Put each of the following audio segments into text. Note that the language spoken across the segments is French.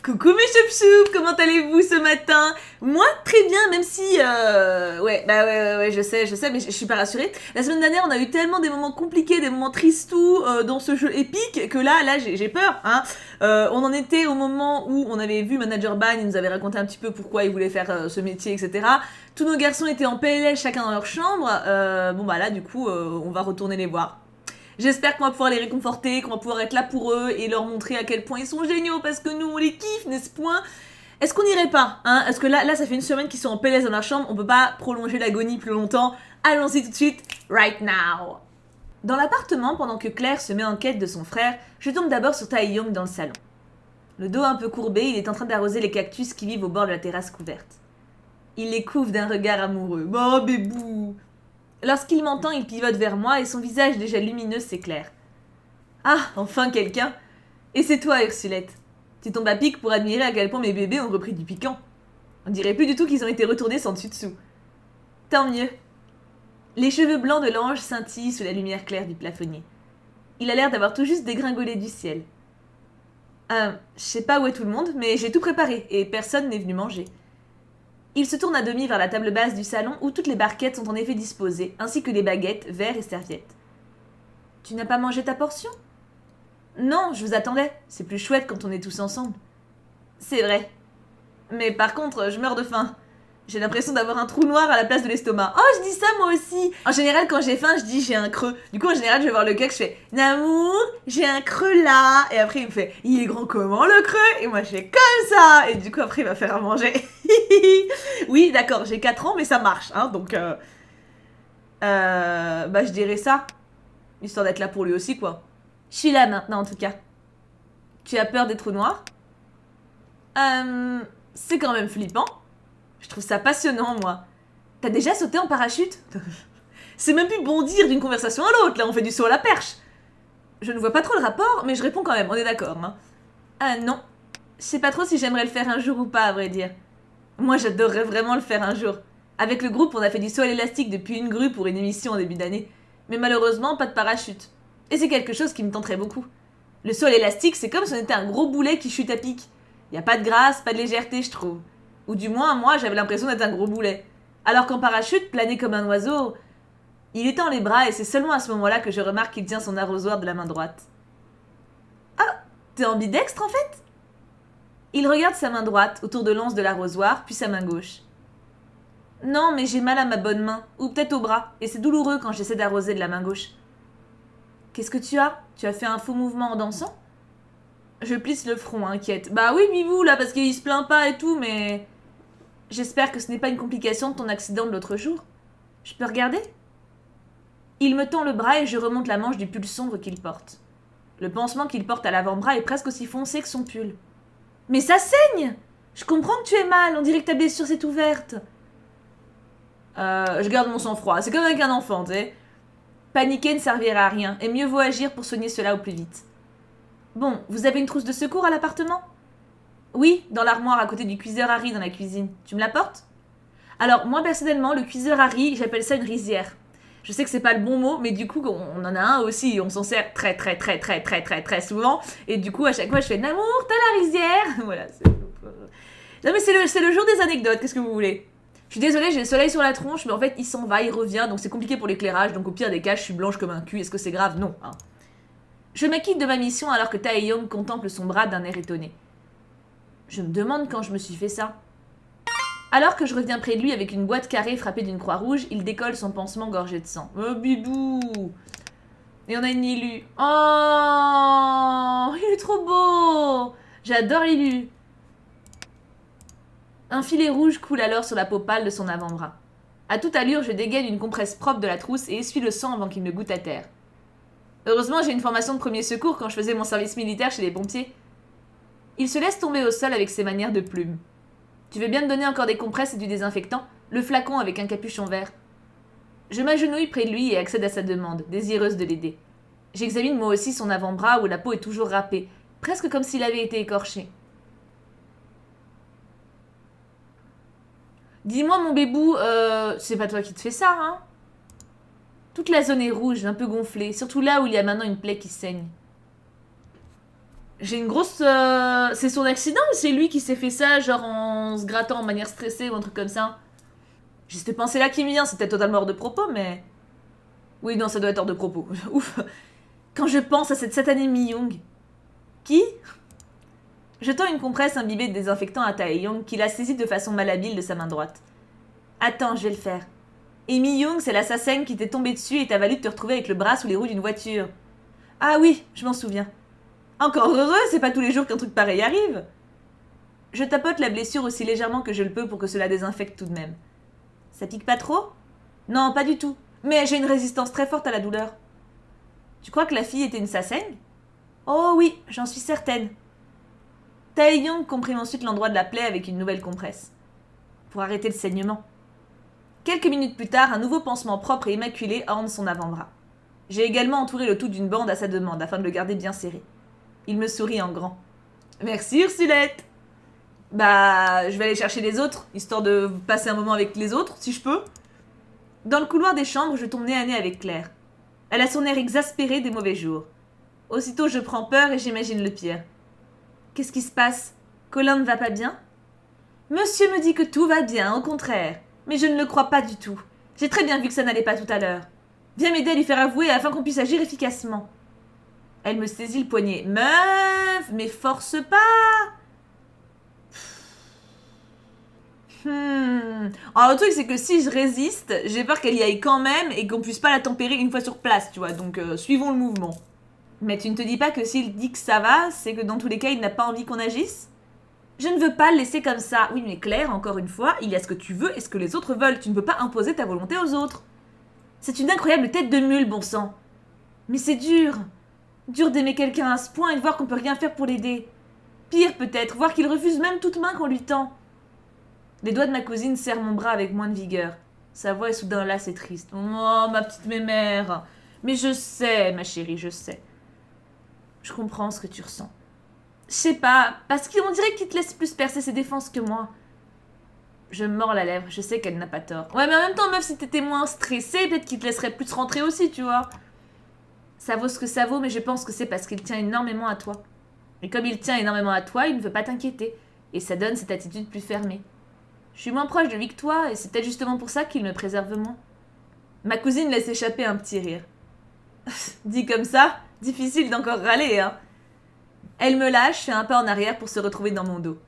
Coucou mes choup-choups, comment allez-vous ce matin? Moi, très bien, même si... ouais, je sais, mais je suis pas rassurée. La semaine dernière, on a eu tellement des moments compliqués, des moments tristous dans ce jeu épique, que là, j'ai peur, hein. On en était au moment où on avait vu Manager Ban, il nous avait raconté un petit peu pourquoi il voulait faire ce métier, etc. Tous nos garçons étaient en PLL, chacun dans leur chambre. Bon bah là, du coup, on va retourner les voir. J'espère qu'on va pouvoir les réconforter, qu'on va pouvoir être là pour eux et leur montrer à quel point ils sont géniaux parce que nous on les kiffe, n'est-ce point? Est-ce qu'on irait pas, hein? Est-ce que là ça fait une semaine qu'ils sont en PLS dans leur chambre, on peut pas prolonger l'agonie plus longtemps? Allons-y tout de suite, right now! Dans l'appartement, pendant que Claire se met en quête de son frère, je tombe d'abord sur Tae-Young dans le salon. Le dos un peu courbé, il est en train d'arroser les cactus qui vivent au bord de la terrasse couverte. Il les couvre d'un regard amoureux. Oh bébou! Lorsqu'il m'entend, il pivote vers moi et son visage déjà lumineux s'éclaire. Ah, enfin quelqu'un! Et c'est toi, Ursulette. Tu tombes à pic pour admirer à quel point mes bébés ont repris du piquant. On dirait plus du tout qu'ils ont été retournés sans dessus-dessous. Tant mieux. Les cheveux blancs de l'ange scintillent sous la lumière claire du plafonnier. Il a l'air d'avoir tout juste dégringolé du ciel. Je sais pas où est tout le monde, mais j'ai tout préparé et personne n'est venu manger. Il se tourne à demi vers la table basse du salon où toutes les barquettes sont en effet disposées, ainsi que les baguettes, verres et serviettes. Tu n'as pas mangé ta portion? Non, je vous attendais. C'est plus chouette quand on est tous ensemble. C'est vrai. Mais par contre, je meurs de faim. J'ai l'impression d'avoir un trou noir à la place de l'estomac. Oh, je dis ça moi aussi. En général, quand j'ai faim, je dis j'ai un creux. Du coup, en général, je vais voir le gars, je fais Namour, j'ai un creux là. Et après, il me fait il est grand comment le creux? Et moi, je fais comme ça. Et du coup, après, il va faire à manger. Oui, d'accord, j'ai 4 ans, mais ça marche. Hein, donc, je dirais ça. Histoire d'être là pour lui aussi, quoi. Je suis là maintenant, en tout cas. Tu as peur des trous noirs? C'est quand même flippant. Je trouve ça passionnant, moi. T'as déjà sauté en parachute? C'est même plus bondir d'une conversation à l'autre, là, on fait du saut à la perche. Je ne vois pas trop le rapport, mais je réponds quand même, on est d'accord, hein. Ah non. Je sais pas trop si j'aimerais le faire un jour ou pas, à vrai dire. Moi, j'adorerais vraiment le faire un jour. Avec le groupe, on a fait du saut à l'élastique depuis une grue pour une émission en début d'année. Mais malheureusement, pas de parachute. Et c'est quelque chose qui me tenterait beaucoup. Le saut à l'élastique, c'est comme si on était un gros boulet qui chute à pic. Y a pas de grâce, pas de légèreté, je trouve. Ou du moins, moi, j'avais l'impression d'être un gros boulet. Alors qu'en parachute, planer comme un oiseau... Il étend les bras et c'est seulement à ce moment-là que je remarque qu'il tient son arrosoir de la main droite. Ah, t'es ambidextre en fait? Il regarde sa main droite, autour de l'anse de l'arrosoir, puis sa main gauche. Non, mais j'ai mal à ma bonne main, ou peut-être au bras, et c'est douloureux quand j'essaie d'arroser de la main gauche. Qu'est-ce que tu as? Tu as fait un faux mouvement en dansant? Je plisse le front, inquiète. Bah oui, Bibou, là, parce qu'il se plaint pas et tout, mais... J'espère que ce n'est pas une complication de ton accident de l'autre jour. Je peux regarder? Il me tend le bras et je remonte la manche du pull sombre qu'il porte. Le pansement qu'il porte à l'avant-bras est presque aussi foncé que son pull. Mais ça saigne! Je comprends que tu aies mal, on dirait que ta blessure s'est ouverte. Je garde mon sang-froid, c'est comme avec un enfant, tu sais. Paniquer ne servira à rien, et mieux vaut agir pour soigner cela au plus vite. Bon, vous avez une trousse de secours à l'appartement? Oui, dans l'armoire à côté du cuiseur Harry dans la cuisine. Tu me l'apportes? Alors, moi personnellement, le cuiseur Harry, j'appelle ça une rizière. Je sais que c'est pas le bon mot, mais du coup, on en a un aussi, on s'en sert très souvent. Et du coup, à chaque fois, je fais Namour, t'as la rizière? Voilà. Non, mais c'est le jour des anecdotes, qu'est-ce que vous voulez? Je suis désolée, j'ai le soleil sur la tronche, mais en fait, il s'en va, il revient, donc c'est compliqué pour l'éclairage. Donc au pire des cas, je suis blanche comme un cul, est-ce que c'est grave? Non, hein. Je m'acquitte de ma mission alors que Tae-Young contemple son bras d'un air étonné. Je me demande quand je me suis fait ça. Alors que je reviens près de lui avec une boîte carrée frappée d'une croix rouge, il décolle son pansement gorgé de sang. Oh, bibou! Et on a une Lilu. Oh! Il est trop beau! J'adore Lilu. Un filet rouge coule alors sur la peau pâle de son avant-bras. À toute allure, je dégaine une compresse propre de la trousse et essuie le sang avant qu'il ne goûte à terre. Heureusement, j'ai une formation de premier secours quand je faisais mon service militaire chez les pompiers. Il se laisse tomber au sol avec ses manières de plume. Tu veux bien me donner encore des compresses et du désinfectant? Le flacon avec un capuchon vert. Je m'agenouille près de lui et accède à sa demande, désireuse de l'aider. J'examine moi aussi son avant-bras où la peau est toujours râpée, presque comme s'il avait été écorché. Dis-moi mon bébou, c'est pas toi qui te fais ça, hein? Toute la zone est rouge, un peu gonflée, surtout là où il y a maintenant une plaie qui saigne. J'ai une grosse... C'est son accident ou c'est lui qui s'est fait ça, genre en se grattant en manière stressée ou un truc comme ça? J'ai cette pensée-là qui me vient, c'est peut-être totalement hors de propos, mais... Oui, non, ça doit être hors de propos. Ouf. Quand je pense à cette satanée Mi-Young... Qui? Je tends une compresse imbibée de désinfectant à Tae-young qui la saisit de façon malhabile de sa main droite. Attends, je vais le faire. Et Mi-Young, c'est l'assassin qui t'est tombé dessus et t'a valu de te retrouver avec le bras sous les roues d'une voiture. Ah oui, je m'en souviens. Encore heureux, c'est pas tous les jours qu'un truc pareil arrive. Je tapote la blessure aussi légèrement que je le peux pour que cela désinfecte tout de même. Ça pique pas trop? Non, pas du tout. Mais j'ai une résistance très forte à la douleur. Tu crois que la fille était une Sasseng? Oh oui, j'en suis certaine. Tae-young comprime ensuite l'endroit de la plaie avec une nouvelle compresse. Pour arrêter le saignement. Quelques minutes plus tard, un nouveau pansement propre et immaculé orne son avant-bras. J'ai également entouré le tout d'une bande à sa demande afin de le garder bien serré. Il me sourit en grand. Merci Ursulette. Bah, je vais aller chercher les autres, histoire de passer un moment avec les autres, si je peux. Dans le couloir des chambres, je tombe nez à nez avec Claire. Elle a son air exaspéré des mauvais jours. Aussitôt, je prends peur et j'imagine le pire. Qu'est-ce qui se passe? Colin ne va pas bien? Monsieur me dit que tout va bien, au contraire. Mais je ne le crois pas du tout. J'ai très bien vu que ça n'allait pas tout à l'heure. Viens m'aider à lui faire avouer afin qu'on puisse agir efficacement. Elle me saisit le poignet. Meuf, mais force pas! Alors le truc c'est que si je résiste, j'ai peur qu'elle y aille quand même et qu'on puisse pas la tempérer une fois sur place, tu vois. Donc suivons le mouvement. Mais tu ne te dis pas que s'il dit que ça va, c'est que dans tous les cas il n'a pas envie qu'on agisse? Je ne veux pas le laisser comme ça. Oui mais Claire, encore une fois, il y a ce que tu veux et ce que les autres veulent. Tu ne peux pas imposer ta volonté aux autres. C'est une incroyable tête de mule, bon sang. Mais c'est dur. Dur d'aimer quelqu'un à ce point et de voir qu'on peut rien faire pour l'aider. Pire peut-être, voir qu'il refuse même toute main qu'on lui tend. Les doigts de ma cousine serrent mon bras avec moins de vigueur. Sa voix est soudain lasse et triste. Oh, ma petite mémère. Mais je sais, ma chérie, je sais. Je comprends ce que tu ressens. Je sais pas, parce qu'on dirait qu'il te laisse plus percer ses défenses que moi. Je me mords la lèvre, je sais qu'elle n'a pas tort. Ouais, mais en même temps, meuf, si t'étais moins stressée, peut-être qu'il te laisserait plus rentrer aussi, tu vois. Ça vaut ce que ça vaut, mais je pense que c'est parce qu'il tient énormément à toi. Et comme il tient énormément à toi, il ne veut pas t'inquiéter. Et ça donne cette attitude plus fermée. Je suis moins proche de lui que toi, et c'est peut-être justement pour ça qu'il me préserve moins. Ma cousine laisse échapper un petit rire. Dit comme ça, difficile d'encore râler, hein. Elle me lâche, fait un pas en arrière pour se retrouver dans mon dos.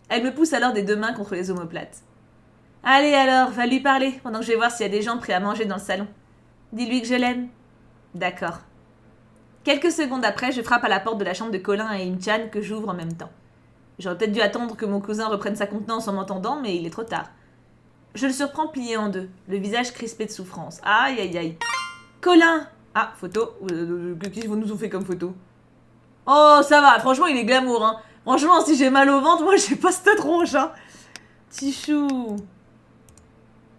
Elle me pousse alors des deux mains contre les omoplates. Allez alors, va lui parler, pendant que je vais voir s'il y a des gens prêts à manger dans le salon. Dis-lui que je l'aime. D'accord. Quelques secondes après, je frappe à la porte de la chambre de Colin et Im-chan que j'ouvre en même temps. J'aurais peut-être dû attendre que mon cousin reprenne sa contenance en m'entendant, mais il est trop tard. Je le surprends plié en deux, le visage crispé de souffrance. Aïe aïe aïe. Colin! Ah, photo. Qu'est-ce qu'ils nous ont fait comme photo? Oh, ça va, franchement, il est glamour, hein. Franchement, si j'ai mal au ventre, moi, j'ai pas cette tronche, hein. Tichou.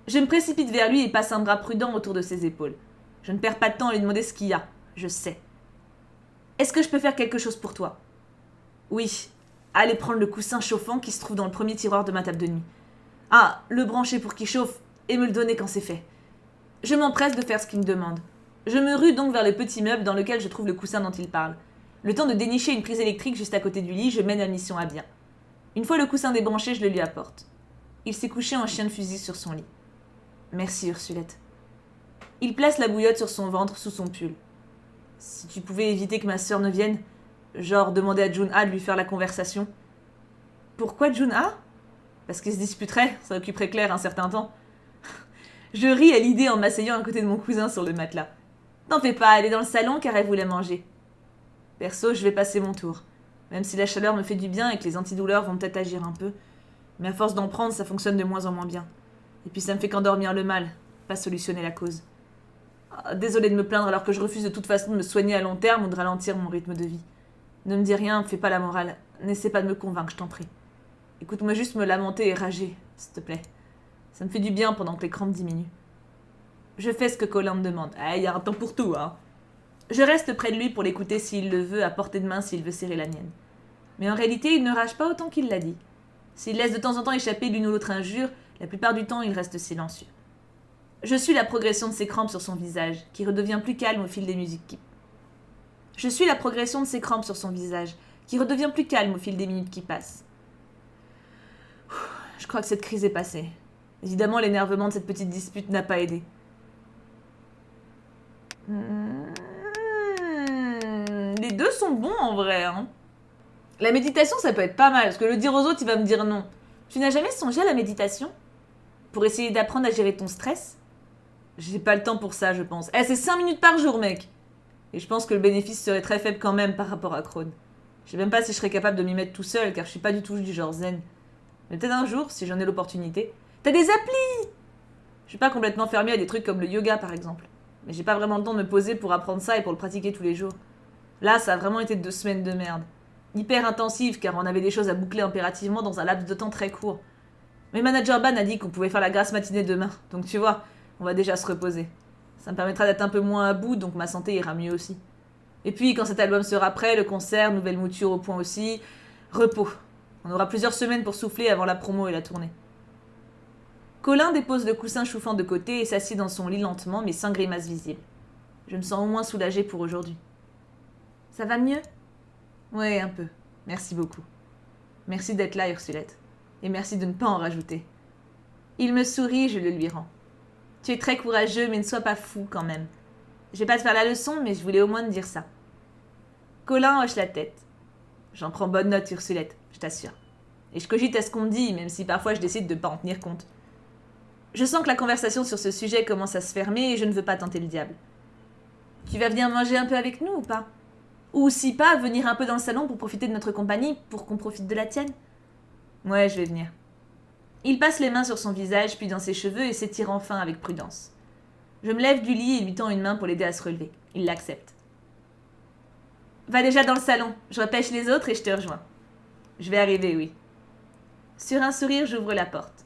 Je me précipite vers lui et passe un bras prudent autour de ses épaules. Je ne perds pas de temps à lui demander ce qu'il y a. Je sais. Est-ce que je peux faire quelque chose pour toi? Oui. Allez prendre le coussin chauffant qui se trouve dans le premier tiroir de ma table de nuit. Ah, le brancher pour qu'il chauffe et me le donner quand c'est fait. Je m'empresse de faire ce qu'il me demande. Je me rue donc vers le petit meuble dans lequel je trouve le coussin dont il parle. Le temps de dénicher une prise électrique juste à côté du lit, je mène ma mission à bien. Une fois le coussin débranché, je le lui apporte. Il s'est couché en chien de fusil sur son lit. Merci, Ursulette. Il place la bouillotte sur son ventre, sous son pull. Si tu pouvais éviter que ma sœur ne vienne, genre demander à Jun-ha de lui faire la conversation. Pourquoi Jun-ha? Parce qu'il se disputerait, ça occuperait Claire un certain temps. Je ris à l'idée en m'asseyant à côté de mon cousin sur le matelas. T'en fais pas, elle est dans le salon car elle voulait manger. Perso, je vais passer mon tour. Même si la chaleur me fait du bien et que les antidouleurs vont peut-être agir un peu. Mais à force d'en prendre, ça fonctionne de moins en moins bien. Et puis ça me fait qu'endormir le mal, pas solutionner la cause. Désolée de me plaindre alors que je refuse de toute façon de me soigner à long terme ou de ralentir mon rythme de vie. Ne me dis rien, fais pas la morale. N'essaie pas de me convaincre, je t'en prie. Écoute-moi juste me lamenter et rager, s'il te plaît. Ça me fait du bien pendant que les crampes diminuent. Je fais ce que Colin me demande. Ah, y a un temps pour tout, hein. Je reste près de lui pour l'écouter s'il le veut, à portée de main s'il veut serrer la mienne. Mais en réalité, il ne rage pas autant qu'il l'a dit. S'il laisse de temps en temps échapper l'une ou l'autre injure, la plupart du temps, il reste silencieux. Je suis la progression de ses crampes sur son visage, qui redevient plus calme au fil des musiques qui qui redevient plus calme au fil des minutes qui passent. Je crois que cette crise est passée. Évidemment, l'énervement de cette petite dispute n'a pas aidé. Les deux sont bons en vrai, hein. La méditation, ça peut être pas mal, parce que le dire aux autres, il va me dire non. Tu n'as jamais songé à la méditation? Pour essayer d'apprendre à gérer ton stress? J'ai pas le temps pour ça, je pense. C'est 5 minutes par jour, mec. Et je pense que le bénéfice serait très faible quand même par rapport à Krone. Je sais même pas si je serais capable de m'y mettre tout seul, car je suis pas du tout du genre zen. Mais peut-être un jour, si j'en ai l'opportunité. T'as des applis! Je suis pas complètement fermée à des trucs comme le yoga, par exemple. Mais j'ai pas vraiment le temps de me poser pour apprendre ça et pour le pratiquer tous les jours. Là, ça a vraiment été 2 semaines de merde. Hyper intensive, car on avait des choses à boucler impérativement dans un laps de temps très court. Mais manager Ban a dit qu'on pouvait faire la grasse matinée demain, donc tu vois, on va déjà se reposer. Ça me permettra d'être un peu moins à bout, donc ma santé ira mieux aussi. Et puis, quand cet album sera prêt, le concert, nouvelle mouture au point aussi, repos. On aura plusieurs semaines pour souffler avant la promo et la tournée. Colin dépose le coussin chauffant de côté et s'assied dans son lit lentement, mais sans grimace visible. Je me sens au moins soulagée pour aujourd'hui. Ça va mieux? Ouais, un peu. Merci beaucoup. Merci d'être là, Ursulette. Et merci de ne pas en rajouter. Il me sourit, je le lui rends. Tu es très courageux, mais ne sois pas fou quand même. Je vais pas te faire la leçon, mais je voulais au moins te dire ça. Colin hoche la tête. J'en prends bonne note, Ursulette, je t'assure. Et je cogite à ce qu'on me dit, même si parfois je décide de pas en tenir compte. Je sens que la conversation sur ce sujet commence à se fermer et je ne veux pas tenter le diable. Tu vas venir manger un peu avec nous ou pas? Ou si pas, venir un peu dans le salon pour profiter de notre compagnie, pour qu'on profite de la tienne? Ouais, je vais venir. Il passe les mains sur son visage, puis dans ses cheveux et s'étire enfin avec prudence. Je me lève du lit et lui tends une main pour l'aider à se relever. Il l'accepte. Va déjà dans le salon, je repêche les autres et je te rejoins. Je vais arriver, oui. Sur un sourire, j'ouvre la porte.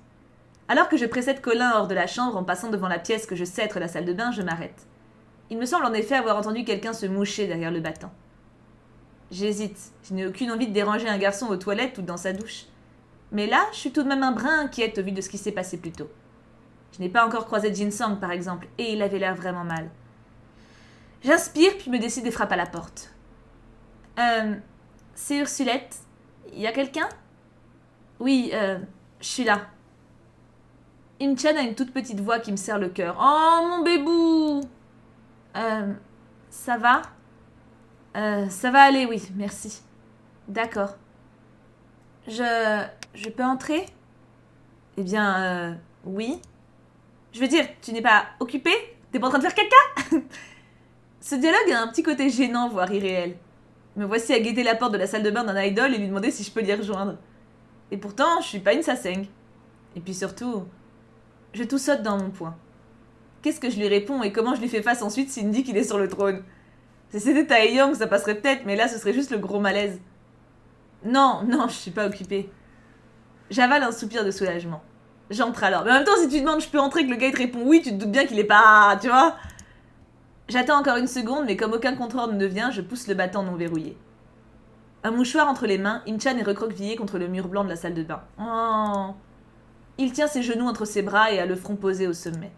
Alors que je précède Colin hors de la chambre en passant devant la pièce que je sais être la salle de bain, je m'arrête. Il me semble en effet avoir entendu quelqu'un se moucher derrière le battant. J'hésite, je n'ai aucune envie de déranger un garçon aux toilettes ou dans sa douche. Mais là, je suis tout de même un brin inquiète au vu de ce qui s'est passé plus tôt. Je n'ai pas encore croisé Jin-Sang, par exemple, et il avait l'air vraiment mal. J'inspire, puis me décide et frappe à la porte. C'est Ursulette. Y a quelqu'un? Oui, je suis là. Im-chan a une toute petite voix qui me serre le cœur. Oh, mon bébou! Ça va? Ça va aller, oui, merci. D'accord. Je peux entrer? Eh bien, oui. Je veux dire, tu n'es pas occupé? T'es pas en train de faire caca? Ce dialogue a un petit côté gênant, voire irréel. Me voici à guetter la porte de la salle de bain d'un idol et lui demander si je peux l'y rejoindre. Et pourtant, je suis pas une saseng. Et puis surtout, je tout saute dans mon poing. Qu'est-ce que je lui réponds et comment je lui fais face ensuite s'il me dit qu'il est sur le trône? Si c'était Taeyong, ça passerait peut-être, mais là, ce serait juste le gros malaise. Non, je suis pas occupée. J'avale un soupir de soulagement. J'entre alors. Mais en même temps, si tu demandes je peux entrer et que le gars te répond oui, tu te doutes bien qu'il est pas... Tu vois? J'attends encore une seconde, mais comme aucun contrôle ne vient, je pousse le battant non verrouillé. Un mouchoir entre les mains, Im-chan est recroquevillé contre le mur blanc de la salle de bain. Oh. Il tient ses genoux entre ses bras et a le front posé au sommet.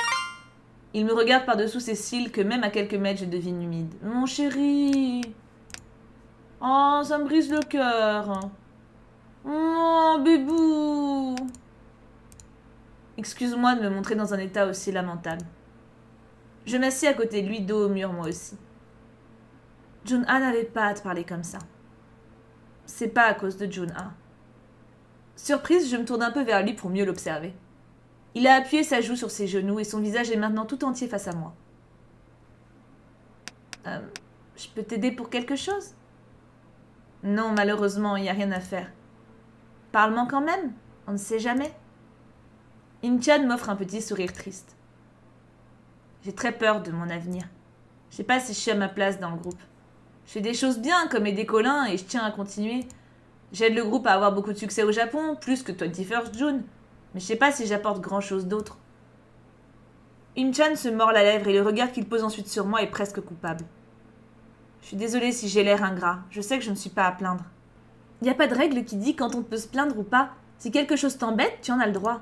Il me regarde par-dessous ses cils que même à quelques mètres je devine humide. Mon chéri. Oh, ça me brise le cœur. Oh, bébou. Excuse-moi de me montrer dans un état aussi lamentable. Je m'assieds à côté de lui, dos au mur, moi aussi. Jun-ha n'avait pas à te parler comme ça. C'est pas à cause de Jun-ha. Surprise, je me tourne un peu vers lui pour mieux l'observer. Il a appuyé sa joue sur ses genoux et son visage est maintenant tout entier face à moi. Je peux t'aider pour quelque chose? Non, malheureusement, il n'y a rien à faire. Parle-moi quand même, on ne sait jamais. Im-chan m'offre un petit sourire triste. J'ai très peur de mon avenir. Je sais pas si je suis à ma place dans le groupe. Je fais des choses bien, comme aider Colin, et je tiens à continuer. J'aide le groupe à avoir beaucoup de succès au Japon, plus que 21st June. Mais je sais pas si j'apporte grand-chose d'autre. Im-chan se mord la lèvre et le regard qu'il pose ensuite sur moi est presque coupable. Je suis désolée si j'ai l'air ingrat. Je sais que je ne suis pas à plaindre. Y a pas de règle qui dit quand on peut se plaindre ou pas. Si quelque chose t'embête, tu en as le droit.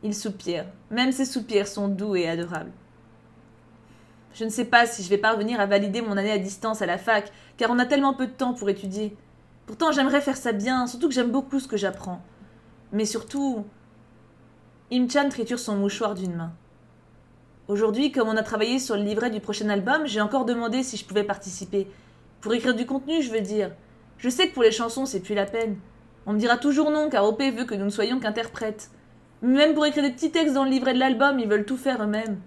Il soupire. Même ses soupirs sont doux et adorables. Je ne sais pas si je vais parvenir à valider mon année à distance à la fac, car on a tellement peu de temps pour étudier. Pourtant, j'aimerais faire ça bien, surtout que j'aime beaucoup ce que j'apprends. Mais surtout, Im-chan triture son mouchoir d'une main. Aujourd'hui, comme on a travaillé sur le livret du prochain album, j'ai encore demandé si je pouvais participer. Pour écrire du contenu, je veux dire. Je sais que pour les chansons, c'est plus la peine. On me dira toujours non, car OP veut que nous ne soyons qu'interprètes. Même pour écrire des petits textes dans le livret de l'album, ils veulent tout faire eux-mêmes.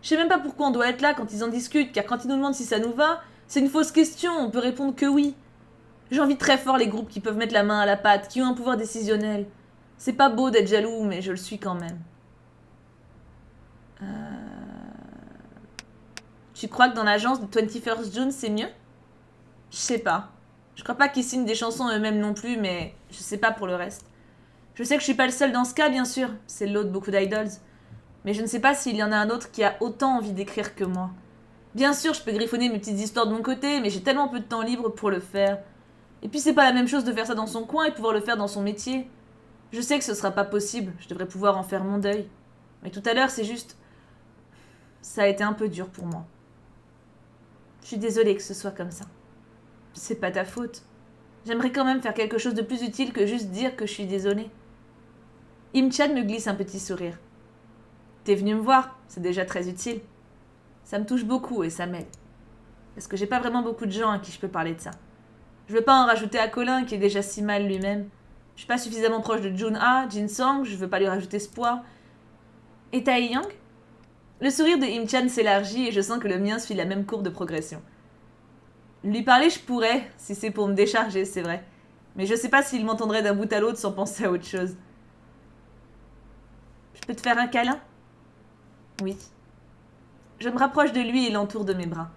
Je sais même pas pourquoi on doit être là quand ils en discutent, car quand ils nous demandent si ça nous va, c'est une fausse question, on peut répondre que oui. J'envie très fort les groupes qui peuvent mettre la main à la pâte, qui ont un pouvoir décisionnel. C'est pas beau d'être jaloux, mais je le suis quand même. Tu crois que dans l'agence de 21st June, c'est mieux? Je sais pas. Je crois pas qu'ils signent des chansons eux-mêmes non plus, mais je sais pas pour le reste. Je sais que je suis pas le seul dans ce cas, bien sûr. C'est le lot de beaucoup d'idols. Mais je ne sais pas s'il y en a un autre qui a autant envie d'écrire que moi. Bien sûr, je peux griffonner mes petites histoires de mon côté, mais j'ai tellement peu de temps libre pour le faire. Et puis c'est pas la même chose de faire ça dans son coin et pouvoir le faire dans son métier. Je sais que ce sera pas possible, je devrais pouvoir en faire mon deuil. Mais tout à l'heure, c'est juste... Ça a été un peu dur pour moi. Je suis désolée que ce soit comme ça. C'est pas ta faute. J'aimerais quand même faire quelque chose de plus utile que juste dire que je suis désolée. Im-chan me glisse un petit sourire. T'es venu me voir, c'est déjà très utile. Ça me touche beaucoup et ça m'aide. Parce que j'ai pas vraiment beaucoup de gens à qui je peux parler de ça. Je veux pas en rajouter à Colin qui est déjà si mal lui-même. Je suis pas suffisamment proche de Jun-ha, Jin-sung, je veux pas lui rajouter ce poids. Et Tae-young? Le sourire de Im-chan s'élargit et je sens que le mien suit la même courbe de progression. Lui parler, je pourrais, si c'est pour me décharger, c'est vrai. Mais je sais pas s'il m'entendrait d'un bout à l'autre sans penser à autre chose. Je peux te faire un câlin? Oui. Je me rapproche de lui et l'entoure de mes bras.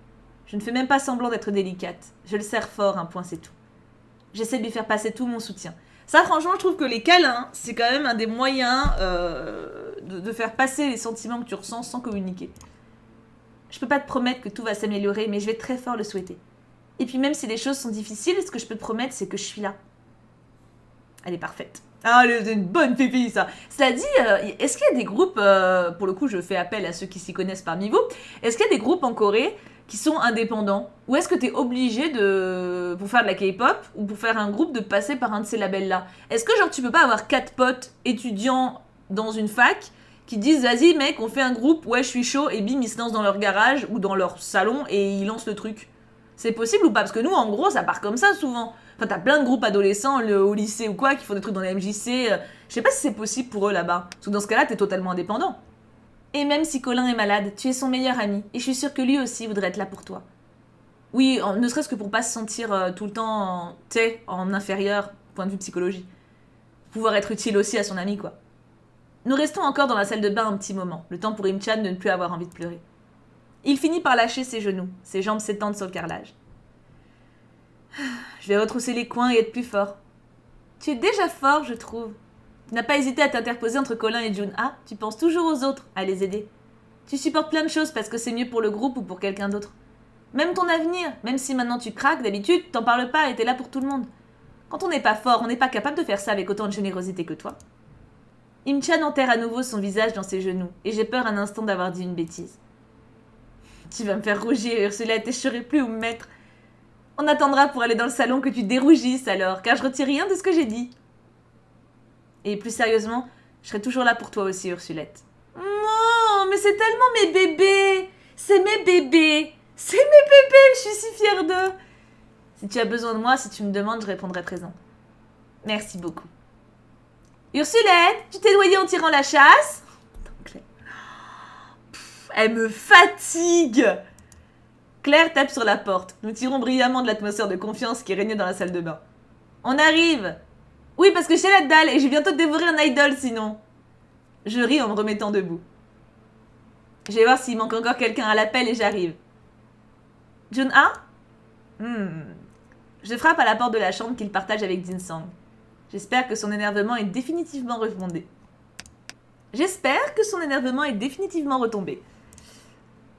Je ne fais même pas semblant d'être délicate. Je le serre fort, un point c'est tout. J'essaie de lui faire passer tout mon soutien. Ça, franchement, je trouve que les câlins, c'est quand même un des moyens de faire passer les sentiments que tu ressens sans communiquer. Je peux pas te promettre que tout va s'améliorer, mais je vais très fort le souhaiter. Et puis même si les choses sont difficiles, ce que je peux te promettre, c'est que je suis là. Elle est parfaite. Ah, c'est une bonne pépille, ça. Cela dit, est-ce qu'il y a des groupes, pour le coup, je fais appel à ceux qui s'y connaissent parmi vous, est-ce qu'il y a des groupes en Corée qui sont indépendants? Ou est-ce que tu es obligé de, pour faire de la K-pop, ou pour faire un groupe, de passer par un de ces labels-là? Est-ce que, genre, tu peux pas avoir 4 potes étudiants dans une fac qui disent, vas-y, mec, on fait un groupe, ouais, je suis chaud, et bim, ils se lancent dans leur garage ou dans leur salon et ils lancent le truc? C'est possible ou pas? Parce que nous, en gros, ça part comme ça, souvent. Enfin, t'as plein de groupes adolescents au lycée ou quoi qui font des trucs dans les MJC. Je sais pas si c'est possible pour eux là-bas. Parce que dans ce cas-là, t'es totalement indépendant. Et même si Colin est malade, tu es son meilleur ami. Et je suis sûre que lui aussi voudrait être là pour toi. Oui, ne serait-ce que pour pas se sentir tout le temps, en inférieur, point de vue psychologie. Pouvoir être utile aussi à son ami, quoi. Nous restons encore dans la salle de bain un petit moment, le temps pour Im-chan de ne plus avoir envie de pleurer. Il finit par lâcher ses genoux, ses jambes s'étendent sur le carrelage. Je vais retrousser les coins et être plus fort. Tu es déjà fort, je trouve. Tu n'as pas hésité à t'interposer entre Colin et Jun-ha, tu penses toujours aux autres, à les aider. Tu supportes plein de choses parce que c'est mieux pour le groupe ou pour quelqu'un d'autre. Même ton avenir, même si maintenant tu craques, d'habitude, t'en parles pas et t'es là pour tout le monde. Quand on n'est pas fort, on n'est pas capable de faire ça avec autant de générosité que toi. Im-chan enterre à nouveau son visage dans ses genoux, et j'ai peur un instant d'avoir dit une bêtise. Tu vas me faire rougir, Ursulette, et je saurai plus où me mettre. On attendra pour aller dans le salon que tu dérougisses alors, car je retire rien de ce que j'ai dit. Et plus sérieusement, je serai toujours là pour toi aussi, Ursulette. Oh, mais c'est tellement mes bébés! C'est mes bébés! C'est mes bébés! Je suis si fière d'eux! Si tu as besoin de moi, si tu me demandes, je répondrai présent. Merci beaucoup. Ursulette, tu t'es noyée en tirant la chasse? Elle me fatigue! Claire tape sur la porte. Nous tirons brillamment de l'atmosphère de confiance qui régnait dans la salle de bain. On arrive! Oui, parce que j'ai la dalle et je vais bientôt dévorer un idol sinon. Je ris en me remettant debout. Je vais voir s'il manque encore quelqu'un à l'appel et j'arrive. Jun-ha? Je frappe à la porte de la chambre qu'il partage avec Jin-sung. J'espère que son énervement est définitivement retombé.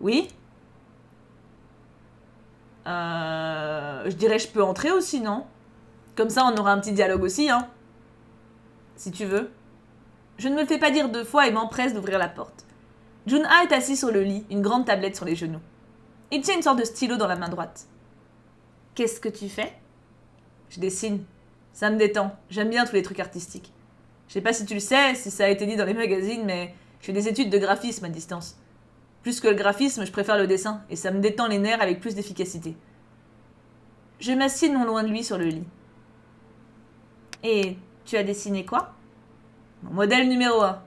Oui? Je dirais je peux entrer aussi, non? Comme ça, on aura un petit dialogue aussi, hein? Si tu veux. Je ne me le fais pas dire 2 fois et m'empresse d'ouvrir la porte. Jun-ha est assis sur le lit, une grande tablette sur les genoux. Il tient une sorte de stylo dans la main droite. Qu'est-ce que tu fais? Je dessine. Ça me détend. J'aime bien tous les trucs artistiques. Je sais pas si tu le sais, si ça a été dit dans les magazines, mais je fais des études de graphisme à distance. Plus que le graphisme, je préfère le dessin, et ça me détend les nerfs avec plus d'efficacité. Je m'assieds non loin de lui sur le lit. Et tu as dessiné quoi? Mon modèle numéro 1.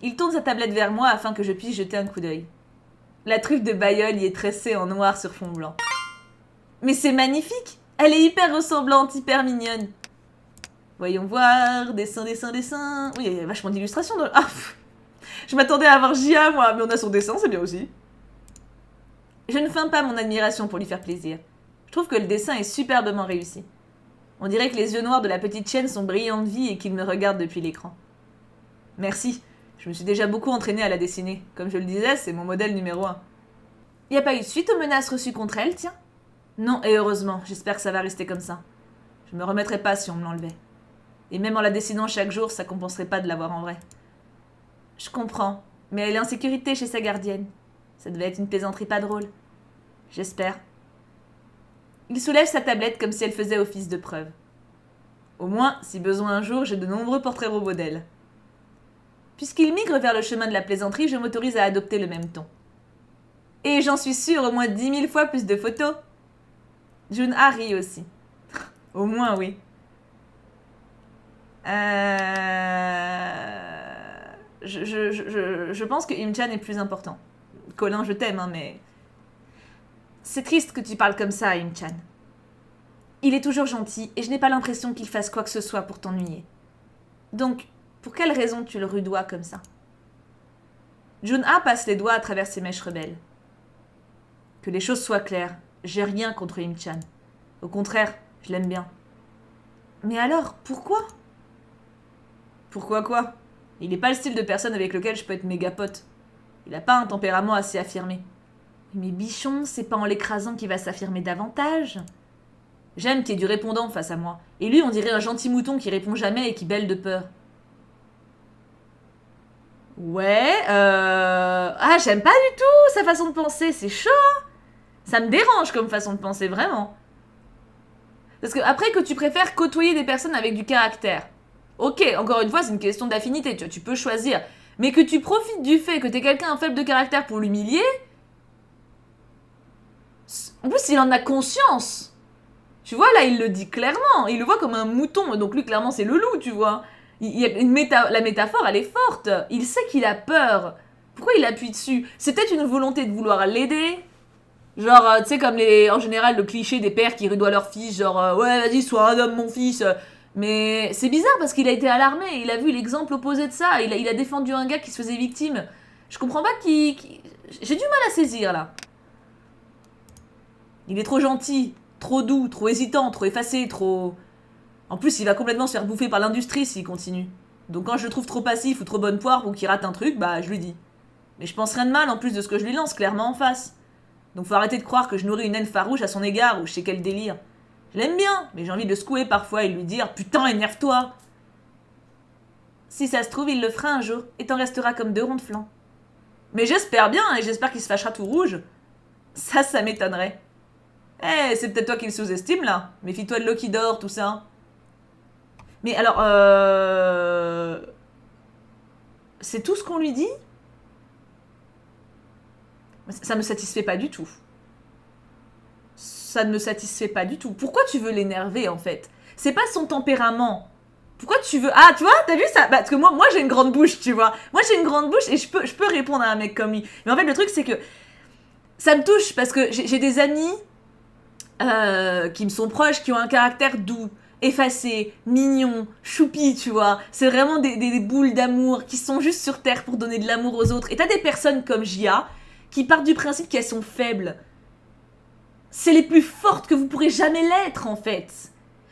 Il tourne sa tablette vers moi afin que je puisse jeter un coup d'œil. La truffe de Bayeul y est tressée en noir sur fond blanc. Mais c'est magnifique! Elle est hyper ressemblante, hyper mignonne. Voyons voir, dessin. Oui, il y a vachement d'illustrations dans le... Ah, je m'attendais à avoir J.A. moi, mais on a son dessin, c'est bien aussi. Je ne feins pas mon admiration pour lui faire plaisir. Je trouve que le dessin est superbement réussi. On dirait que les yeux noirs de la petite chienne sont brillants de vie et qu'il me regarde depuis l'écran. Merci, je me suis déjà beaucoup entraînée à la dessiner. Comme je le disais, c'est mon modèle numéro 1. Y a pas eu de suite aux menaces reçues contre elle, tiens? Non, et heureusement, j'espère que ça va rester comme ça. Je me remettrai pas si on me l'enlevait. Et même en la dessinant chaque jour, ça compenserait pas de l'avoir en vrai. Je comprends, mais elle est en sécurité chez sa gardienne. Ça devait être une plaisanterie pas drôle. J'espère. Il soulève sa tablette comme si elle faisait office de preuve. Au moins, si besoin un jour, j'ai de nombreux portraits robots d'elle. Puisqu'il migre vers le chemin de la plaisanterie, je m'autorise à adopter le même ton. Et j'en suis sûre, au moins 10 000 fois plus de photos. Jun-A rit aussi. Au moins, oui. Je pense que Im-chan est plus important. Colin, je t'aime, hein, mais... C'est triste que tu parles comme ça, Im-chan. Il est toujours gentil, et je n'ai pas l'impression qu'il fasse quoi que ce soit pour t'ennuyer. Donc, pour quelle raison tu le rudoies comme ça? Jun-A passe les doigts à travers ses mèches rebelles. Que les choses soient claires, j'ai rien contre Im-chan. Au contraire, je l'aime bien. Mais alors, pourquoi? Pourquoi quoi? Il n'est pas le style de personne avec lequel je peux être méga pote. Il n'a pas un tempérament assez affirmé. Mais bichon, c'est pas en l'écrasant qu'il va s'affirmer davantage. J'aime qu'il y ait du répondant face à moi. Et lui, on dirait un gentil mouton qui répond jamais et qui bêle de peur. Ouais, Ah, j'aime pas du tout sa façon de penser, c'est chaud. Ça me dérange comme façon de penser, vraiment. Parce que après que tu préfères côtoyer des personnes avec du caractère. Ok, encore une fois, c'est une question d'affinité, tu peux choisir. Mais que tu profites du fait que t'es quelqu'un faible de caractère pour l'humilier... En plus, il en a conscience. Tu vois, là, il le dit clairement. Il le voit comme un mouton, donc lui, clairement, c'est le loup, tu vois. La métaphore, elle est forte. Il sait qu'il a peur. Pourquoi il appuie dessus? C'est peut-être une volonté de vouloir l'aider. Genre, tu sais, comme en général, le cliché des pères qui rudoient leur fils, genre, ouais, vas-y, sois un homme, mon fils. Mais c'est bizarre parce qu'il a été à l'armée, il a vu l'exemple opposé de ça, il a défendu un gars qui se faisait victime. Je comprends pas J'ai du mal à saisir, là. Il est trop gentil, trop doux, trop hésitant, trop effacé, trop... En plus, il va complètement se faire bouffer par l'industrie s'il continue. Donc quand je le trouve trop passif ou trop bonne poire ou qu'il rate un truc, bah je lui dis. Mais je pense rien de mal en plus de ce que je lui lance clairement en face. Donc faut arrêter de croire que je nourris une haine farouche à son égard ou je sais quel délire. Je l'aime bien, mais j'ai envie de le secouer parfois et de lui dire « Putain, énerve-toi !» Si ça se trouve, il le fera un jour et t'en resteras comme 2 ronds de flanc. Mais j'espère bien et j'espère qu'il se fâchera tout rouge. Ça m'étonnerait. Eh, c'est peut-être toi qui le sous-estime là. Méfie-toi de l'eau qui dort, tout ça. Mais alors, c'est tout ce qu'on lui dit? Ça me satisfait pas du tout. Ça ne me satisfait pas du tout. Pourquoi tu veux l'énerver en fait? C'est pas son tempérament. Pourquoi tu veux... Ah, tu vois, t'as vu ça? Bah, parce que moi j'ai une grande bouche, tu vois. Moi j'ai une grande bouche et je peux répondre à un mec comme lui. Mais en fait le truc c'est que ça me touche parce que j'ai des amis qui me sont proches, qui ont un caractère doux, effacé, mignon, choupi, tu vois. C'est vraiment des boules d'amour qui sont juste sur terre pour donner de l'amour aux autres. Et t'as des personnes comme Jia qui partent du principe qu'elles sont faibles. C'est les plus fortes que vous pourrez jamais l'être, en fait.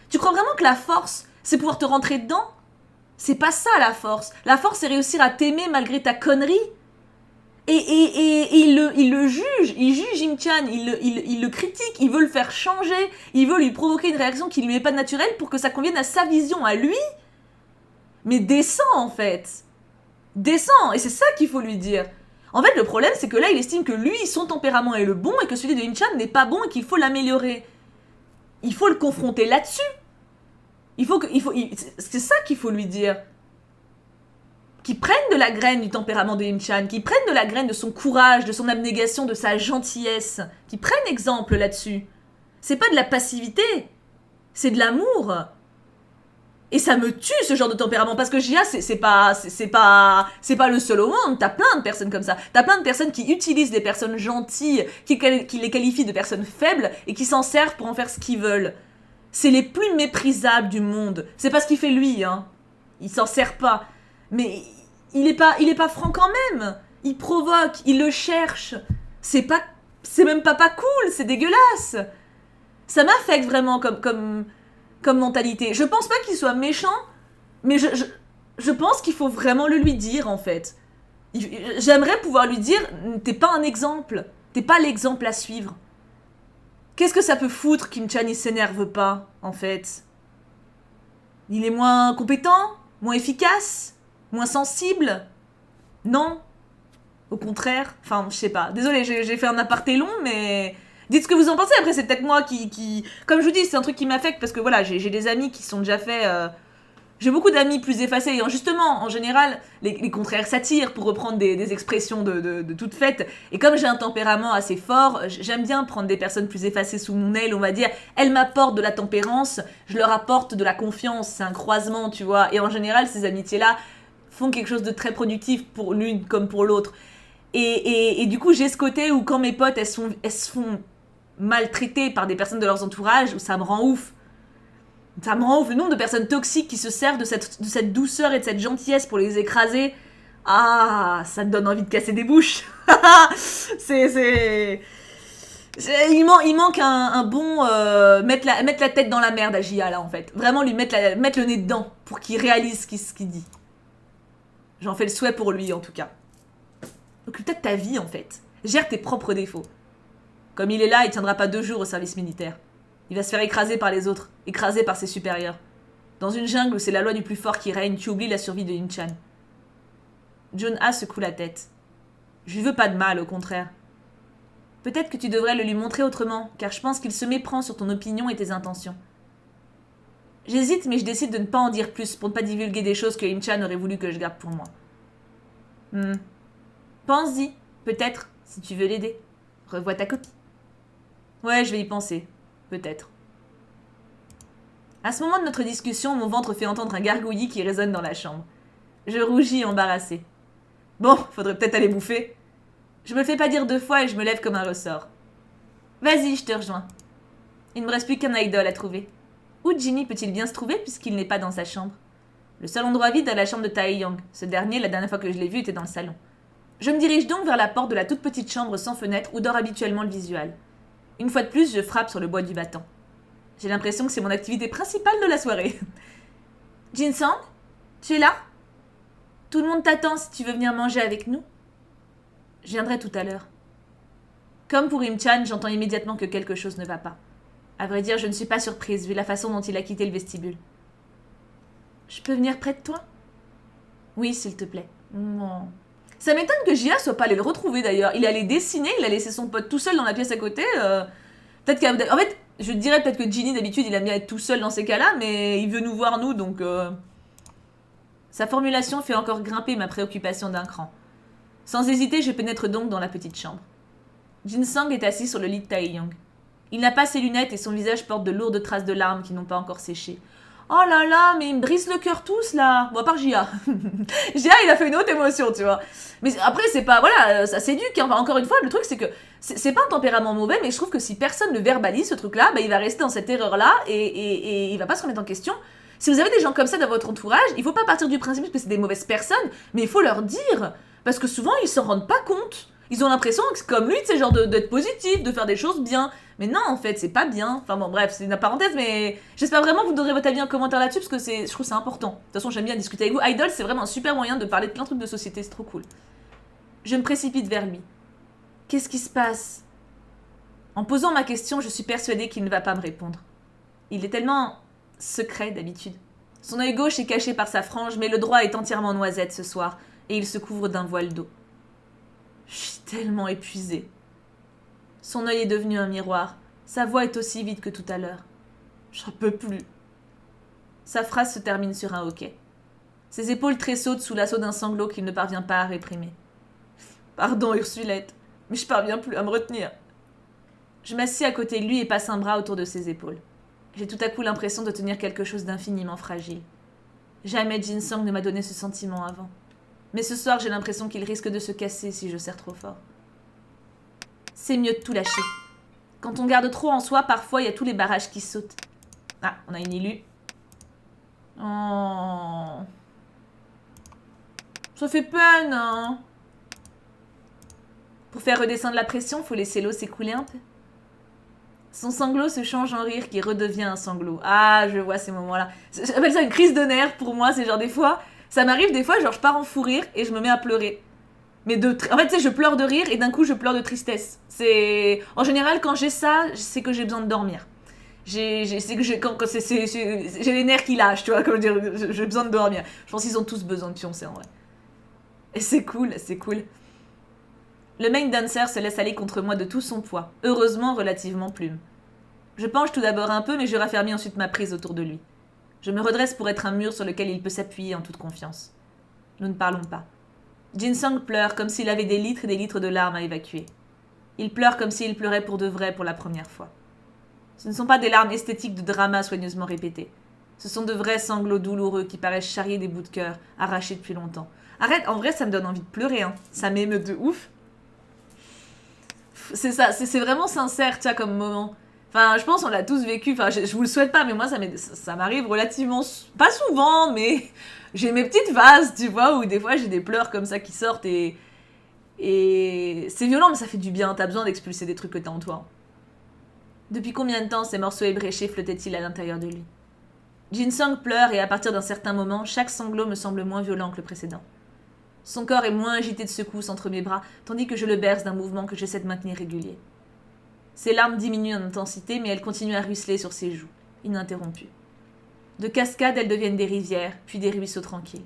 Tu crois vraiment que la force, c'est pouvoir te rentrer dedans? C'est pas ça, la force. La force, c'est réussir à t'aimer malgré ta connerie. Et il le juge. Il juge Im-chan. Il le critique. Il veut le faire changer. Il veut lui provoquer une réaction qui lui est pas naturelle pour que ça convienne à sa vision, à lui. Mais descends, en fait. Descends. Et c'est ça qu'il faut lui dire. En fait, le problème, c'est que là, il estime que lui, son tempérament est le bon et que celui de Im-chan n'est pas bon et qu'il faut l'améliorer. il faut le confronter là-dessus. C'est ça qu'il faut lui dire. Qu'il prenne de la graine du tempérament de Im-chan, qu'il prenne de la graine de son courage, de son abnégation, de sa gentillesse, qu'il prenne exemple là-dessus. C'est pas de la passivité, c'est de l'amour. Et ça me tue ce genre de tempérament parce que Gia c'est pas le seul au monde. T'as plein de personnes comme ça. T'as plein de personnes qui utilisent des personnes gentilles, qui les qualifient de personnes faibles et qui s'en servent pour en faire ce qu'ils veulent. C'est les plus méprisables du monde. C'est pas ce qu'il fait lui, hein. Il s'en sert pas. Mais il est pas franc quand même. Il provoque, il le cherche. C'est même pas cool, c'est dégueulasse. Ça m'affecte vraiment comme mentalité. Je pense pas qu'il soit méchant, mais je pense qu'il faut vraiment le lui dire, en fait. J'aimerais pouvoir lui dire, t'es pas un exemple. T'es pas l'exemple à suivre. Qu'est-ce que ça peut foutre qu'Im-chan il s'énerve pas, en fait? Il est moins compétent? Moins efficace? Moins sensible? Non. Au contraire. Enfin, je sais pas. Désolée, j'ai fait un aparté long, mais... Dites ce que vous en pensez. Après, c'est peut-être moi qui... Comme je vous dis, c'est un truc qui m'affecte parce que voilà, j'ai des amis qui sont déjà fait... J'ai beaucoup d'amis plus effacés. Et justement, en général, les contraires s'attirent, pour reprendre des expressions de toutes faites. Et comme j'ai un tempérament assez fort, j'aime bien prendre des personnes plus effacées sous mon aile, on va dire. Elles m'apportent de la tempérance, je leur apporte de la confiance. C'est un croisement, tu vois. Et en général, ces amitiés-là font quelque chose de très productif pour l'une comme pour l'autre. Et du coup, j'ai ce côté où quand mes potes, elles se font maltraitées par des personnes de leur entourage, où ça me rend ouf. Ça me rend ouf. Le nombre de personnes toxiques qui se servent de cette douceur et de cette gentillesse pour les écraser. Ah, ça me donne envie de casser des bouches. Il manque un bon... mettre la tête dans la merde à Gia, là, en fait. Vraiment lui mettre le nez dedans pour qu'il réalise ce qu'il dit. J'en fais le souhait pour lui, en tout cas. Occupe-toi de ta vie, en fait. Gère tes propres défauts. Comme il est là, il tiendra pas 2 jours au service militaire. Il va se faire écraser par les autres, écrasé par ses supérieurs. Dans une jungle où c'est la loi du plus fort qui règne, tu oublies la survie de Im-chan. Jun-ha secoue la tête. Je lui veux pas de mal, au contraire. Peut-être que tu devrais le lui montrer autrement, car je pense qu'il se méprend sur ton opinion et tes intentions. J'hésite, mais je décide de ne pas en dire plus pour ne pas divulguer des choses que Im-chan aurait voulu que je garde pour moi. Pense-y, peut-être, si tu veux l'aider. Revois ta copie. Ouais, je vais y penser. Peut-être. À ce moment de notre discussion, mon ventre fait entendre un gargouillis qui résonne dans la chambre. Je rougis embarrassée. Bon, faudrait peut-être aller bouffer. Je me le fais pas dire 2 fois et je me lève comme un ressort. Vas-y, je te rejoins. Il ne me reste plus qu'un idol à trouver. Où Jinny peut-il bien se trouver puisqu'il n'est pas dans sa chambre? Le seul endroit vide est la chambre de Taeyang. Ce dernier, la dernière fois que je l'ai vu, était dans le salon. Je me dirige donc vers la porte de la toute petite chambre sans fenêtre où dort habituellement le visual. Une fois de plus, je frappe sur le bois du battant. J'ai l'impression que c'est mon activité principale de la soirée. Jin-sang, tu es là? Tout le monde t'attend si tu veux venir manger avec nous. Je viendrai tout à l'heure. Comme pour Im-chan, j'entends immédiatement que quelque chose ne va pas. À vrai dire, je ne suis pas surprise vu la façon dont il a quitté le vestibule. Je peux venir près de toi? Oui, s'il te plaît. Non. Ça m'étonne que Gia soit pas allé le retrouver d'ailleurs. Il est allé dessiner, il a laissé son pote tout seul dans la pièce à côté. Peut-être qu'en fait, je dirais peut-être que Jinny d'habitude il aime bien être tout seul dans ces cas-là, mais il veut nous voir nous donc. Sa formulation fait encore grimper ma préoccupation d'un cran. Sans hésiter, je pénètre donc dans la petite chambre. Jin-sang est assis sur le lit de Taeyang. Il n'a pas ses lunettes et son visage porte de lourdes traces de larmes qui n'ont pas encore séché. Oh là là, mais ils me brisent le cœur tous là. Bon, à part Gia. Gia, il a fait une autre émotion, tu vois. Mais après, c'est pas. Voilà, ça s'éduque. Hein. Enfin, encore une fois, le truc, c'est que c'est pas un tempérament mauvais, mais je trouve que si personne ne verbalise ce truc-là, bah, il va rester dans cette erreur-là et il va pas se remettre en question. Si vous avez des gens comme ça dans votre entourage, il faut pas partir du principe que c'est des mauvaises personnes, mais il faut leur dire. Parce que souvent, ils s'en rendent pas compte. Ils ont l'impression que c'est comme lui, c'est genre d'être positif, de faire des choses bien. Mais non, en fait, c'est pas bien. Enfin bon, bref, c'est une parenthèse, mais j'espère vraiment que vous donnerez votre avis en commentaire là-dessus, parce que je trouve que c'est important. De toute façon, j'aime bien discuter avec vous. Idol, c'est vraiment un super moyen de parler de plein de trucs de société, c'est trop cool. Je me précipite vers lui. Qu'est-ce qui se passe? En posant ma question, je suis persuadée qu'il ne va pas me répondre. Il est tellement secret d'habitude. Son œil gauche est caché par sa frange, mais le droit est entièrement noisette ce soir, et il se couvre d'un voile d'eau. Je suis tellement épuisée. Son œil est devenu un miroir. Sa voix est aussi vide que tout à l'heure. J'en peux plus. Sa phrase se termine sur un hoquet. Ses épaules tressautent sous l'assaut d'un sanglot qu'il ne parvient pas à réprimer. Pardon, Ursulette, mais je parviens plus à me retenir. Je m'assieds à côté de lui et passe un bras autour de ses épaules. J'ai tout à coup l'impression de tenir quelque chose d'infiniment fragile. Jamais Jin-sung ne m'a donné ce sentiment avant. Mais ce soir, j'ai l'impression qu'il risque de se casser si je serre trop fort. C'est mieux de tout lâcher. Quand on garde trop en soi, parfois, il y a tous les barrages qui sautent. Ah, on a une élue. Oh. Ça fait peine, hein. Pour faire redescendre la pression, faut laisser l'eau s'écouler un peu. Son sanglot se change en rire qui redevient un sanglot. Ah, je vois ces moments-là. J'appelle ça une crise de nerfs pour moi. C'est genre des fois... Ça m'arrive des fois, genre je pars en fou rire et je me mets à pleurer. Mais en fait, tu sais, je pleure de rire et d'un coup, je pleure de tristesse. C'est... En général, quand j'ai ça, c'est que j'ai besoin de dormir. J'ai les nerfs qui lâchent, tu vois, comme dire, j'ai besoin de dormir. Je pense qu'ils ont tous besoin de pioncer, en vrai. Et c'est cool, c'est cool. Le main dancer se laisse aller contre moi de tout son poids, heureusement relativement plume. Je penche tout d'abord un peu, mais je raffermis ensuite ma prise autour de lui. Je me redresse pour être un mur sur lequel il peut s'appuyer en toute confiance. Nous ne parlons pas. Jin-sung pleure comme s'il avait des litres et des litres de larmes à évacuer. Il pleure comme s'il pleurait pour de vrai pour la première fois. Ce ne sont pas des larmes esthétiques de drama soigneusement répétées. Ce sont de vrais sanglots douloureux qui paraissent charrier des bouts de cœur, arrachés depuis longtemps. Arrête, en vrai, ça me donne envie de pleurer, hein. Ça m'émeut de ouf. C'est ça, c'est vraiment sincère, tu vois, comme moment. Enfin, je pense qu'on l'a tous vécu. Enfin, je vous le souhaite pas, mais moi, ça m'arrive relativement... Pas souvent, mais j'ai mes petites phases, tu vois, où des fois, j'ai des pleurs comme ça qui sortent et c'est violent, mais ça fait du bien. T'as besoin d'expulser des trucs que t'as en toi. Depuis combien de temps ces morceaux ébréchés flottaient-ils à l'intérieur de lui? Jin-sung pleure et à partir d'un certain moment, chaque sanglot me semble moins violent que le précédent. Son corps est moins agité de secousses entre mes bras, tandis que je le berce d'un mouvement que j'essaie de maintenir régulier. Ses larmes diminuent en intensité, mais elles continuent à ruisseler sur ses joues, ininterrompues. De cascades, elles deviennent des rivières, puis des ruisseaux tranquilles.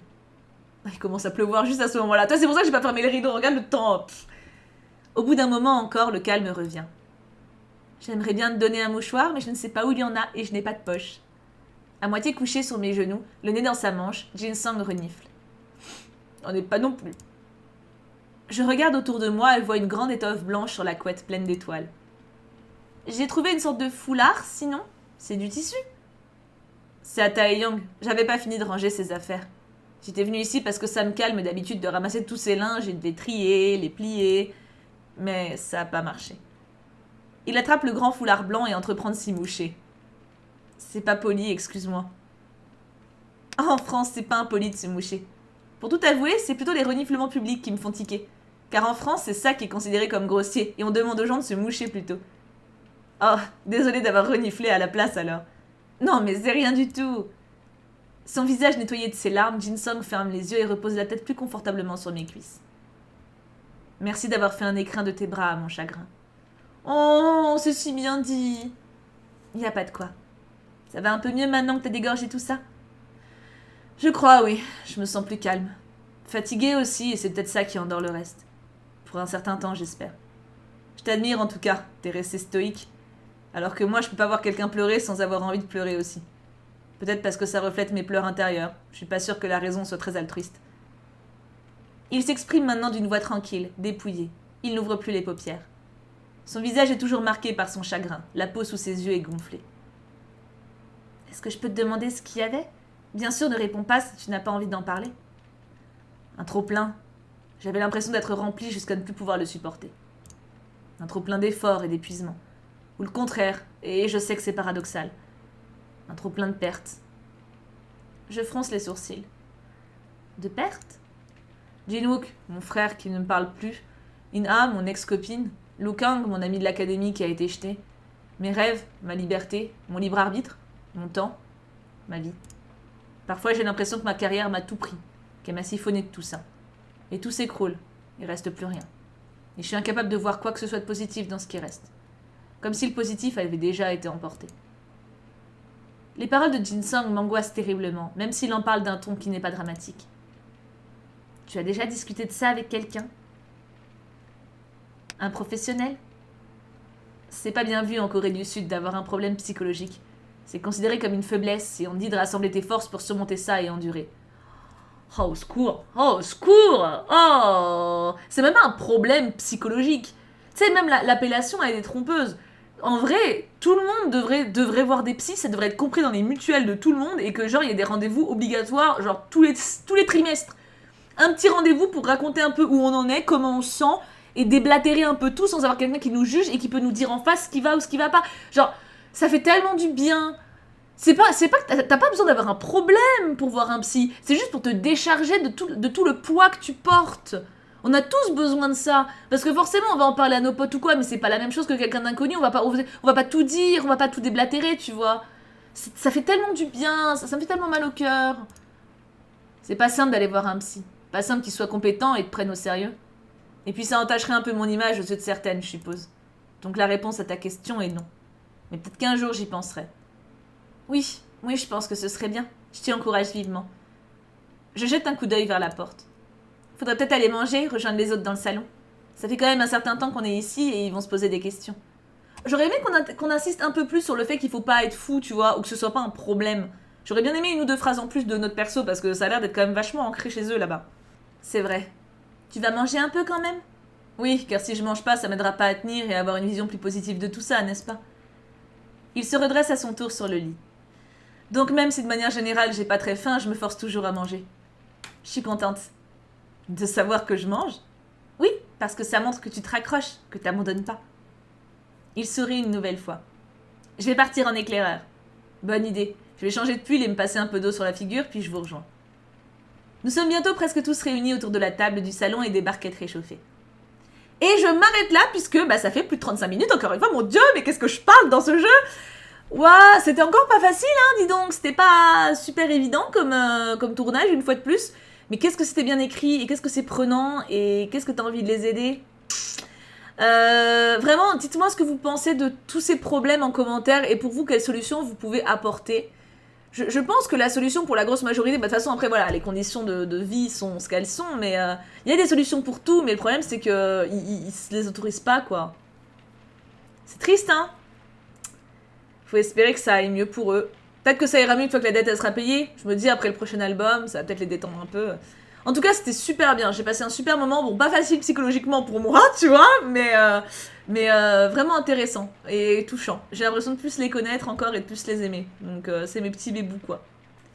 Il commence à pleuvoir juste à ce moment-là. Toi, c'est pour ça que j'ai pas fermé les rideaux, regarde le temps. Au bout d'un moment encore, le calme revient. J'aimerais bien te donner un mouchoir, mais je ne sais pas où il y en a et je n'ai pas de poche. À moitié couché sur mes genoux, le nez dans sa manche, Jin-sung renifle. On n'est pas non plus. Je regarde autour de moi et vois une grande étoffe blanche sur la couette pleine d'étoiles. J'ai trouvé une sorte de foulard, sinon. C'est du tissu. C'est à Taeyong. J'avais pas fini de ranger ses affaires. J'étais venue ici parce que ça me calme d'habitude de ramasser tous ces linges et de les trier, les plier. Mais ça a pas marché. Il attrape le grand foulard blanc et entreprend de s'y moucher. C'est pas poli, excuse-moi. En France, c'est pas impoli de se moucher. Pour tout avouer, c'est plutôt les reniflements publics qui me font tiquer. Car en France, c'est ça qui est considéré comme grossier, et on demande aux gens de se moucher plutôt. Oh, désolé d'avoir reniflé à la place alors. Non, mais c'est rien du tout. Son visage nettoyé de ses larmes, Jin-sung ferme les yeux et repose la tête plus confortablement sur mes cuisses. Merci d'avoir fait un écrin de tes bras à mon chagrin. Oh, c'est si bien dit. Y a pas de quoi. Ça va un peu mieux maintenant que t'as dégorgé tout ça? Je crois, oui. Je me sens plus calme. Fatiguée aussi, et c'est peut-être ça qui endort le reste. Pour un certain temps, j'espère. Je t'admire en tout cas, t'es resté stoïque. Alors que moi, je peux pas voir quelqu'un pleurer sans avoir envie de pleurer aussi. Peut-être parce que ça reflète mes pleurs intérieurs. Je suis pas sûre que la raison soit très altruiste. Il s'exprime maintenant d'une voix tranquille, dépouillée. Il n'ouvre plus les paupières. Son visage est toujours marqué par son chagrin. La peau sous ses yeux est gonflée. Est-ce que je peux te demander ce qu'il y avait? Bien sûr, ne réponds pas si tu n'as pas envie d'en parler. Un trop-plein. J'avais l'impression d'être remplie jusqu'à ne plus pouvoir le supporter. Un trop-plein d'efforts et d'épuisement. Ou le contraire, et je sais que c'est paradoxal. Un trop-plein de pertes. Je fronce les sourcils. De pertes? Jin-wook, mon frère qui ne me parle plus. In-ha, mon ex-copine. Lu Kang, mon ami de l'académie qui a été jeté. Mes rêves, ma liberté, mon libre arbitre, mon temps, ma vie. Parfois j'ai l'impression que ma carrière m'a tout pris, qu'elle m'a siphonné de tout ça. Et tout s'écroule, il reste plus rien. Et je suis incapable de voir quoi que ce soit de positif dans ce qui reste. Comme si le positif avait déjà été emporté. Les paroles de Jin-sung m'angoissent terriblement, même s'il en parle d'un ton qui n'est pas dramatique. Tu as déjà discuté de ça avec quelqu'un? Un professionnel? C'est pas bien vu en Corée du Sud d'avoir un problème psychologique. C'est considéré comme une faiblesse et on dit de rassembler tes forces pour surmonter ça et endurer. Oh, au secours! Oh, au secours! Oh! C'est même pas un problème psychologique. Tu sais, même l'appellation, elle est trompeuse. En vrai, tout le monde devrait voir des psys, ça devrait être compris dans les mutuelles de tout le monde, et que genre, il y a des rendez-vous obligatoires, genre tous les trimestres. Un petit rendez-vous pour raconter un peu où on en est, comment on se sent, et déblatérer un peu tout sans avoir quelqu'un qui nous juge et qui peut nous dire en face ce qui va ou ce qui va pas. Genre, ça fait tellement du bien. C'est pas que t'as pas besoin d'avoir un problème pour voir un psy, c'est juste pour te décharger de tout le poids que tu portes. On a tous besoin de ça, parce que forcément on va en parler à nos potes ou quoi, mais c'est pas la même chose que quelqu'un d'inconnu, on va pas tout dire, on va pas tout déblatérer, tu vois. Ça fait tellement du bien, ça me fait tellement mal au cœur. C'est pas simple d'aller voir un psy, pas simple qu'il soit compétent et te prenne au sérieux. Et puis ça entacherait un peu mon image aux yeux de certaines, je suppose. Donc la réponse à ta question est non. Mais peut-être qu'un jour j'y penserai. Oui, je pense que ce serait bien. Je t'y encourage vivement. Je jette un coup d'œil vers la porte. Faudrait peut-être aller manger, rejoindre les autres dans le salon. Ça fait quand même un certain temps qu'on est ici et ils vont se poser des questions. J'aurais aimé qu'on insiste un peu plus sur le fait qu'il faut pas être fou, tu vois, ou que ce soit pas un problème. J'aurais bien aimé une ou deux phrases en plus de notre perso parce que ça a l'air d'être quand même vachement ancré chez eux là-bas. C'est vrai. Tu vas manger un peu quand même ? Oui, car si je mange pas, ça m'aidera pas à tenir et à avoir une vision plus positive de tout ça, n'est-ce pas ? Il se redresse à son tour sur le lit. Donc même si de manière générale j'ai pas très faim, je me force toujours à manger. Je suis contente. De savoir que je mange ? Oui, parce que ça montre que tu te raccroches, que t'abandonnes pas. Il sourit une nouvelle fois. Je vais partir en éclaireur. Bonne idée. Je vais changer de pull et me passer un peu d'eau sur la figure, puis je vous rejoins. Nous sommes bientôt presque tous réunis autour de la table du salon et des barquettes réchauffées. Et je m'arrête là, puisque ça fait plus de 35 minutes, encore une fois, mon Dieu, mais qu'est-ce que je parle dans ce jeu ? Ouah, c'était encore pas facile, hein, dis donc. C'était pas super évident comme tournage, une fois de plus. Mais qu'est-ce que c'était bien écrit, et qu'est-ce que c'est prenant, et qu'est-ce que t'as envie de les aider ? Vraiment, dites-moi ce que vous pensez de tous ces problèmes en commentaire, et pour vous, quelles solutions vous pouvez apporter. Je pense que la solution pour la grosse majorité, de toute façon, après, voilà, les conditions de vie sont ce qu'elles sont, mais il y a des solutions pour tout, mais le problème, c'est qu'ils se les autorisent pas, quoi. C'est triste, hein ? Faut espérer que ça aille mieux pour eux. Peut-être que ça ira mieux une fois que la dette elle sera payée. Je me dis, après le prochain album, ça va peut-être les détendre un peu. En tout cas, c'était super bien. J'ai passé un super moment. Bon, pas facile psychologiquement pour moi, tu vois, mais vraiment intéressant et touchant. J'ai l'impression de plus les connaître encore et de plus les aimer. Donc, c'est mes petits bébous, quoi.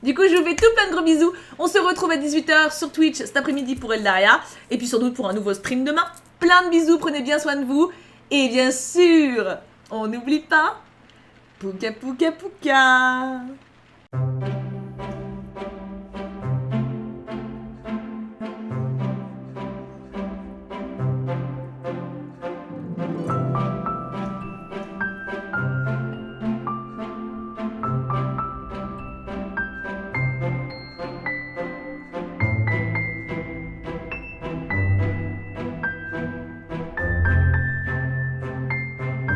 Du coup, je vous fais tout plein de gros bisous. On se retrouve à 18h sur Twitch cet après-midi pour Eldaria. Et puis, sans doute pour un nouveau stream demain. Plein de bisous, prenez bien soin de vous. Et bien sûr, on n'oublie pas... Pouka pouka pouka.